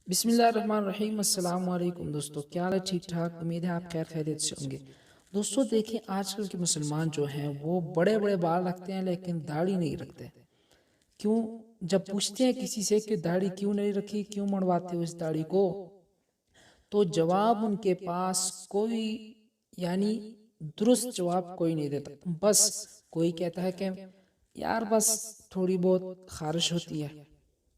بسم اللہ الرحمن الرحیم۔ السلام علیکم دوستو، کیا حال ہے؟ ٹھیک ٹھاک، امید ہے آپ خیر خیریت سے ہوں گے۔ دوستو دیکھیں، آج کل کے مسلمان جو ہیں وہ بڑے بڑے بال رکھتے ہیں لیکن داڑھی نہیں رکھتے۔ کیوں؟ جب پوچھتے ہیں کسی سے کہ داڑھی کیوں نہیں رکھی، کیوں منڈواتے ہو اس داڑھی کو، تو جواب ان کے پاس کوئی یعنی درست جواب کوئی نہیں دیتا۔ بس کوئی کہتا ہے کہ یار بس تھوڑی بہت خارش ہوتی ہے۔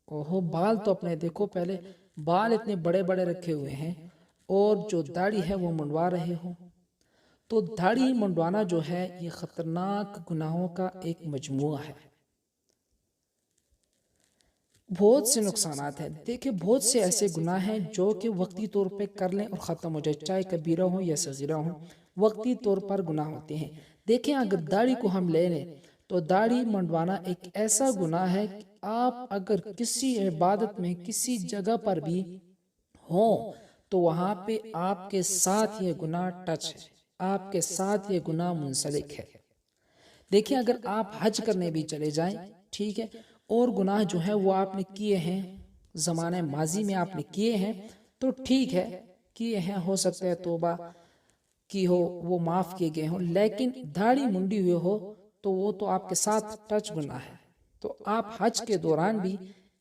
اوہو، بال تو اپنے دیکھو پہلے، بال اتنے بڑے بڑے رکھے ہوئے ہیں اور جو داڑھی ہے وہ منڈوا رہے ہو۔ تو داڑھی منڈوانا جو ہے یہ خطرناک گناہوں کا ایک مجموعہ ہے۔ بہت سے نقصانات ہیں۔ دیکھیں، بہت سے ایسے گناہ ہیں جو کہ وقتی طور پہ کر لیں اور ختم ہو جائے، چاہے کبیرہ ہو یا صغیرہ ہو، وقتی طور پر گناہ ہوتے ہیں۔ دیکھیں، اگر داڑھی کو ہم لے لیں تو داڑھی منڈوانا ایک ایسا گناہ ہے کہ آپ اگر کسی عبادت میں کسی جگہ پر بھی ہوں تو وہاں پہ آپ کے ساتھ یہ گناہ ٹچ ہے، آپ کے ساتھ یہ گناہ منسلک ہے۔ دیکھیں، اگر آپ حج کرنے بھی چلے جائیں، ٹھیک ہے، اور گناہ جو ہے وہ آپ نے کیے ہیں، زمانہ ماضی میں آپ نے کیے ہیں، تو ٹھیک ہے، کیے ہیں، ہو سکتا ہے توبہ کی ہو، وہ معاف کیے گئے ہوں، لیکن داڑھی منڈی ہوئے ہو تو وہ تو آپ کے ساتھ ٹچ گناہ ہے۔ تو آپ حج کے دوران بھی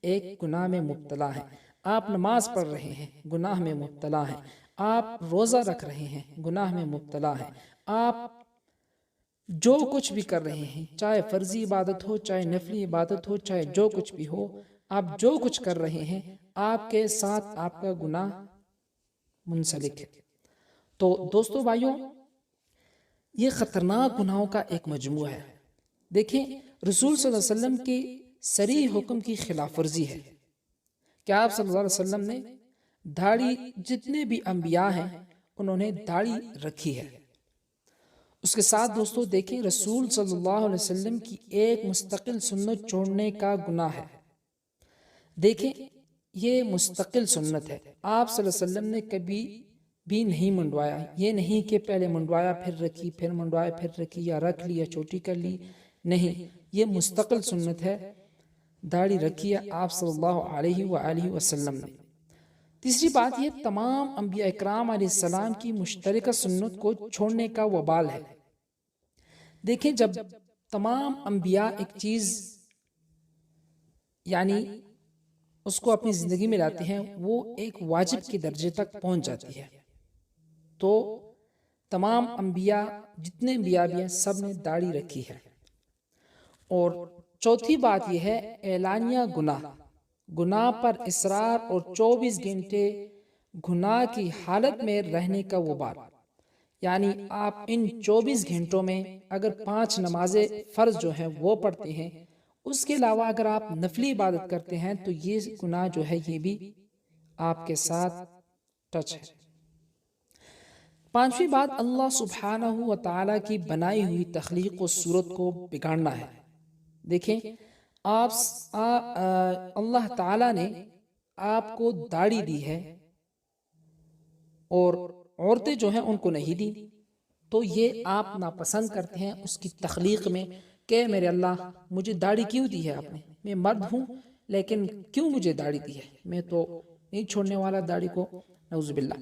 ایک گناہ میں مبتلا ہیں، آپ نماز پڑھ رہے ہیں، گناہ میں مبتلا ہیں، آپ روزہ رکھ رہے ہیں، گناہ میں مبتلا ہیں، آپ جو کچھ بھی کر رہے ہیں، چاہے فرضی عبادت ہو، چاہے نفلی عبادت ہو، چاہے جو کچھ بھی ہو، آپ جو کچھ کر رہے ہیں آپ کے ساتھ آپ کا گناہ منسلک ہے۔ تو دوستو بھائیوں، یہ خطرناک گناہوں کا ایک مجموعہ ہے۔ دیکھیں، رسول صلی اللہ علیہ وسلم کی صریح حکم کی خلاف ورزی ہے کہ آپ صلی اللہ علیہ وسلم نے داڑھی، جتنے بھی انبیاء ہیں انہوں نے داڑھی رکھی ہے۔ اس کے ساتھ دوستو دیکھیں، رسول صلی اللہ علیہ وسلم کی ایک مستقل سنت چھوڑنے کا گناہ ہے۔ دیکھیں، یہ مستقل سنت ہے، آپ صلی اللہ علیہ وسلم نے کبھی بھی نہیں منڈوایا۔ یہ نہیں کہ پہلے منڈوایا پھر رکھی، پھر منڈوایا پھر رکھی، یا رکھ لی یا چھوٹی کر لی، نہیں، یہ مستقل سنت ہے، داڑھی رکھی ہے آپ صلی اللہ علیہ وآلہ وسلم نے۔ تیسری بات، یہ تمام انبیاء اکرام علیہ السلام کی مشترکہ سنت کو چھوڑنے کا وبال ہے۔ دیکھیں، جب تمام انبیاء ایک چیز یعنی اس کو اپنی زندگی میں لاتے ہیں، وہ ایک واجب کے درجے تک پہنچ جاتی ہے، تو تمام انبیاء، جتنے انبیاء بھی ہیں، سب نے داڑھی رکھی ہے۔ اور چوتھی بات یہ ہے اعلانیہ گناہ، گناہ پر اصرار اور 24 گھنٹے گناہ کی حالت میں رہنے کا وبال، یعنی آپ ان 24 گھنٹوں میں اگر 5 نمازیں فرض جو ہیں وہ پڑھتے ہیں، اس کے علاوہ اگر آپ نفلی عبادت کرتے ہیں تو یہ گناہ جو ہے یہ بھی آپ کے ساتھ ٹچ ہے۔ پانچویں بات، اللہ سبحانہ و تعالیٰ کی بنائی ہوئی تخلیق و صورت کو بگاڑنا ہے۔ دیکھیں، اللہ تعالیٰ نے آپ کو داڑھی دی ہے اور عورتیں جو ہیں ان کو نہیں دی، تو یہ آپ ناپسند کرتے ہیں اس کی تخلیق میں کہ میرے اللہ، مجھے داڑھی کیوں دی ہے آپ نے؟ میں مرد ہوں لیکن کیوں مجھے داڑھی دی ہے؟ میں تو نہیں چھوڑنے والا داڑھی کو، نعوذ باللہ۔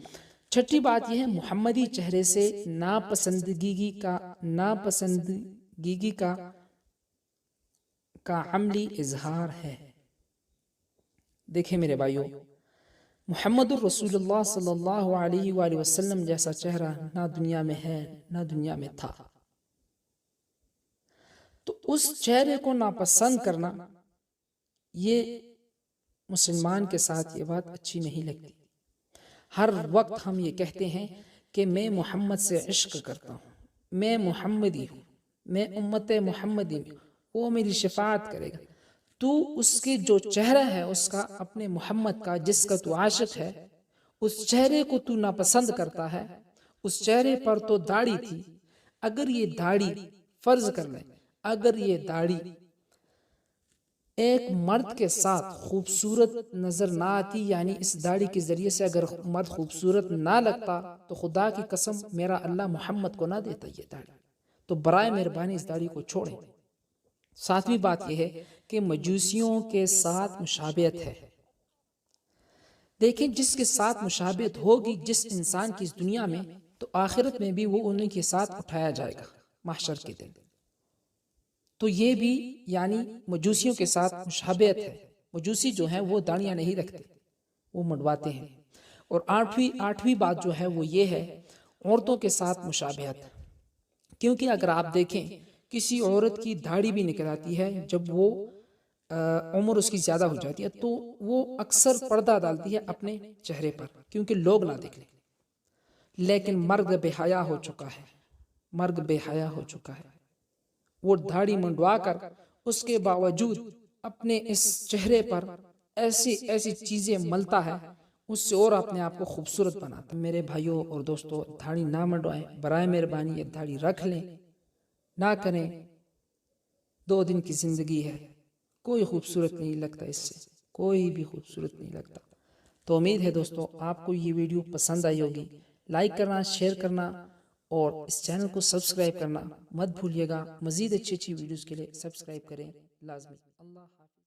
چھٹی بات یہ ہے محمدی چہرے سے ناپسندگی کا عملی اظہار ہے۔ دیکھیں میرے بھائیوں، محمد الرسول اللہ صلی اللہ علیہ وآلہ وسلم جیسا چہرہ نہ دنیا میں ہے نہ دنیا میں تھا، تو اس چہرے کو ناپسند کرنا، یہ مسلمان کے ساتھ یہ بات اچھی نہیں لگتی۔ ہر وقت ہم یہ کہتے ہیں کہ میں محمد سے عشق کرتا ہوں، میں محمدی ہوں، میں امت محمدی ہوں، وہ میری شفاعت کرے گا۔ تو اس کی جو چہرہ ہے اس کا، اپنے محمد کا جس کا تو عاشق ہے، اس چہرے کو تو ناپسند کرتا ہے۔ اس چہرے پر تو داڑھی تھی، اگر یہ داڑھی فرض کر لیں، اگر یہ داڑھی ایک مرد کے ساتھ خوبصورت نظر نہ آتی، یعنی اس داڑھی کے ذریعے سے اگر مرد خوبصورت نہ لگتا تو خدا کی قسم میرا اللہ محمد کو نہ دیتا یہ داڑھی، تو برائے مہربانی اس داڑھی کو چھوڑیں۔ ساتویں بات یہ ہے کہ مجوسیوں کے ساتھ مشابہت ہے۔ دیکھیں جس کے ساتھ مشابہت ہوگی جس انسان کی اس دنیا میں، تو آخرت میں بھی وہ انہیں کے ساتھ اٹھایا جائے گا محشر کے دن۔ تو یہ بھی یعنی مجوسیوں کے ساتھ مشابہت ہے۔ مجوسی جو ہیں وہ داڑیاں نہیں رکھتے، وہ منڈواتے ہیں۔ اور آٹھویں بات جو ہے وہ یہ ہے عورتوں کے ساتھ مشابہت، کیونکہ اگر آپ دیکھیں کسی عورت کی داڑھی بھی نکل آتی ہے جب وہ عمر اس کی زیادہ ہو جاتی ہے تو وہ اکثر پردہ ڈالتی ہے اپنے چہرے پر کیونکہ لوگ نہ دیکھیں، لیکن مرد بے حیا ہو چکا ہے، مرد بے حیا ہو چکا ہے، وہ داڑھی منڈوا کر اس کے باوجود اپنے اس چہرے پر ایسی چیزیں ملتا ہے، اس سے اور اپنے آپ کو خوبصورت بناتا ہے۔ میرے بھائیوں اور دوستوں، داڑھی نہ منڈوائیں، برائے مہربانی یہ داڑھی رکھ لیں، نہ کریں۔ 2 دن کی زندگی ہے، کوئی خوبصورت نہیں لگتا، اس سے کوئی بھی خوبصورت نہیں لگتا۔ تو امید ہے دوستوں آپ کو یہ ویڈیو پسند آئی ہوگی۔ لائک کرنا، شیئر کرنا اور اس چینل کو سبسکرائب کرنا مت بھولیے گا۔ مزید اچھی ویڈیوز کے لیے سبسکرائب کریں لازمی۔ اللہ